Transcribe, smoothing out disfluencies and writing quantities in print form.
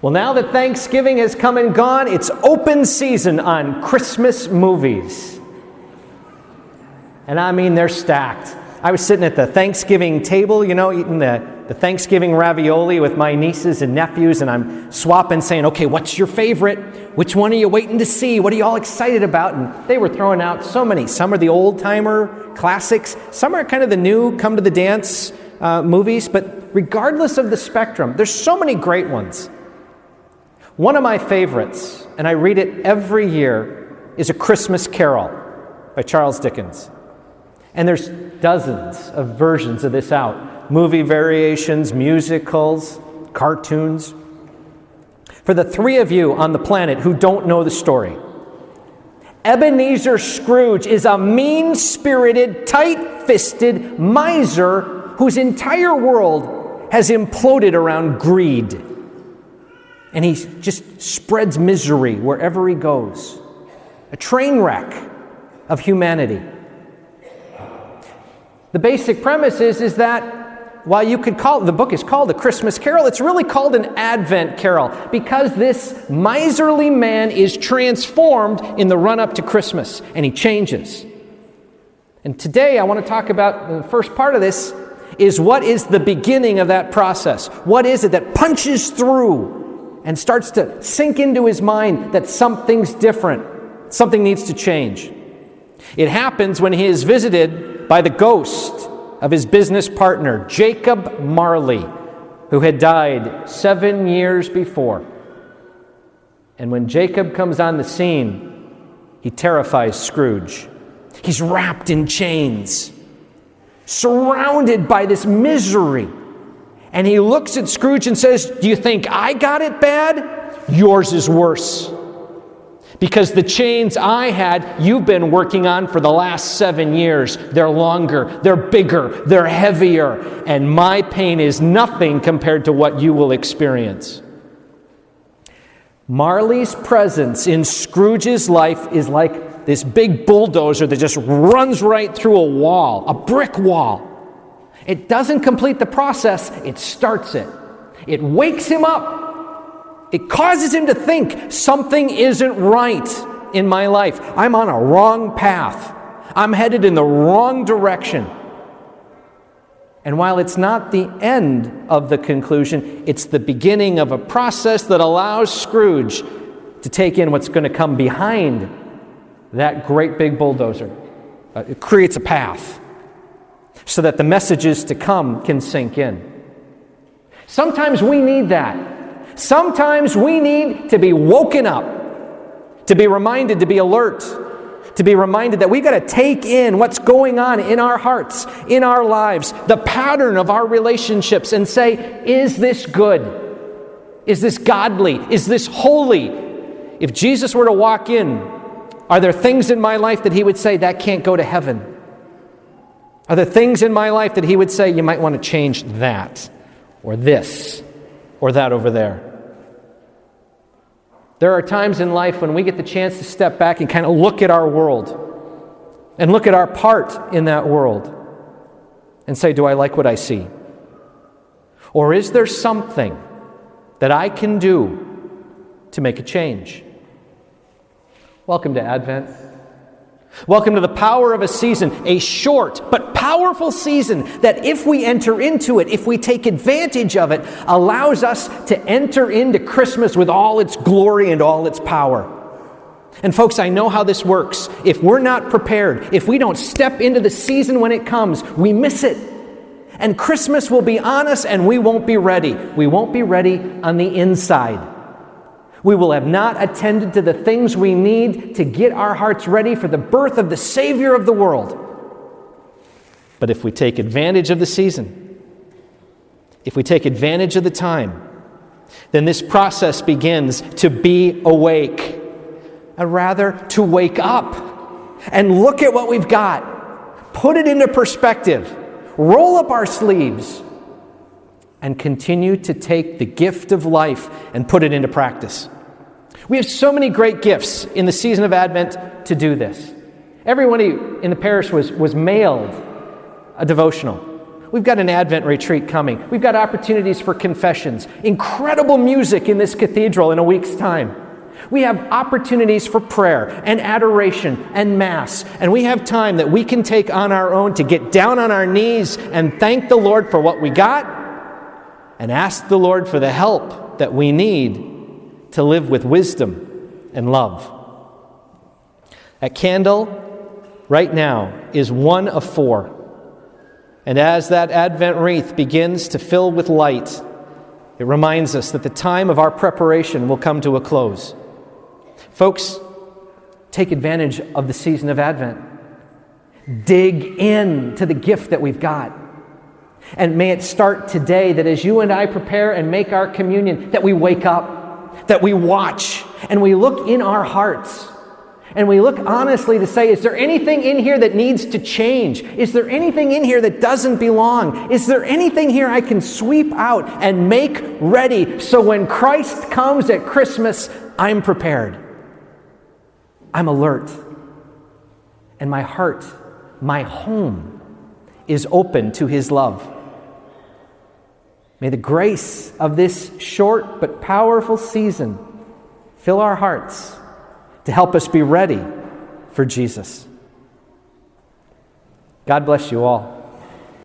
Well, now that Thanksgiving has come and gone, it's open season on Christmas movies. And I mean, they're stacked. I was sitting at the Thanksgiving table, eating the Thanksgiving ravioli with my nieces and nephews, and I'm swapping, saying, okay, what's your favorite? Which one are you waiting to see? What are you all excited about? And they were throwing out so many. Some are the old-timer classics. Some are kind of the new come-to-the-dance movies. But regardless of the spectrum, there's so many great ones. One of my favorites, and I read it every year, is A Christmas Carol by Charles Dickens. And there's dozens of versions of this out. Movie variations, musicals, cartoons. For the three of you on the planet who don't know the story, Ebenezer Scrooge is a mean-spirited, tight-fisted miser whose entire world has imploded around greed. And he just spreads misery wherever he goes. A train wreck of humanity. The basic premise is that while you could call it, the book is called A Christmas Carol, it's really called an Advent Carol because this miserly man is transformed in the run-up to Christmas, and he changes. And today I want to talk about, the first part of this, is what is the beginning of that process? What is it that punches through and starts to sink into his mind that something's different, something needs to change? It happens when he is visited by the ghost of his business partner, Jacob Marley, who had died 7 years before. And when Jacob comes on the scene, he terrifies Scrooge. He's wrapped in chains, surrounded by this misery. And he looks at Scrooge and says, "Do you think I got it bad? Yours is worse. Because the chains I had, you've been working on for the last 7 years. They're longer, they're bigger, they're heavier, and my pain is nothing compared to what you will experience." Marley's presence in Scrooge's life is like this big bulldozer that just runs right through a wall, a brick wall. It doesn't complete the process, it starts it. It wakes him up. It causes him to think something isn't right in my life. I'm on a wrong path. I'm headed in the wrong direction. And while it's not the end of the conclusion, it's the beginning of a process that allows Scrooge to take in what's going to come behind that great big bulldozer. It creates a path so that the messages to come can sink in. Sometimes we need that. Sometimes we need to be woken up, to be reminded to be alert, to be reminded that we've got to take in what's going on in our hearts, in our lives, the pattern of our relationships, and say, is this good? Is this godly? Is this holy? If Jesus were to walk in, are there things in my life that he would say, that can't go to heaven? Are there things in my life that he would say, you might want to change that, or this, or that over there? There are times in life when we get the chance to step back and kind of look at our world and look at our part in that world and say, do I like what I see? Or is there something that I can do to make a change? Welcome to Advent. Welcome to the power of a season, a short but powerful season that if we enter into it, if we take advantage of it, allows us to enter into Christmas with all its glory and all its power. And folks, I know how this works. If we're not prepared, if we don't step into the season when it comes, we miss it. And Christmas will be on us and we won't be ready. We won't be ready on the inside. We will have not attended to the things we need to get our hearts ready for the birth of the Savior of the world. But if we take advantage of the season, if we take advantage of the time, then this process begins to be awake, or rather to wake up and look at what we've got, put it into perspective, roll up our sleeves, and continue to take the gift of life and put it into practice. We have so many great gifts in the season of Advent to do this. Everyone in the parish was mailed a devotional. We've got an Advent retreat coming. We've got opportunities for confessions. Incredible music in this cathedral in a week's time. We have opportunities for prayer and adoration and Mass. And we have time that we can take on our own to get down on our knees and thank the Lord for what we got and ask the Lord for the help that we need to live with wisdom and love. That candle right now is one of 4. And as that Advent wreath begins to fill with light, it reminds us that the time of our preparation will come to a close. Folks, take advantage of the season of Advent. Dig into the gift that we've got. And may it start today that as you and I prepare and make our communion, that we wake up, that we watch, and we look in our hearts. And we look honestly to say, is there anything in here that needs to change? Is there anything in here that doesn't belong? Is there anything here I can sweep out and make ready so when Christ comes at Christmas, I'm prepared? I'm alert. And my heart, my home, is open to His love. May the grace of this short but powerful season fill our hearts to help us be ready for Jesus. God bless you all.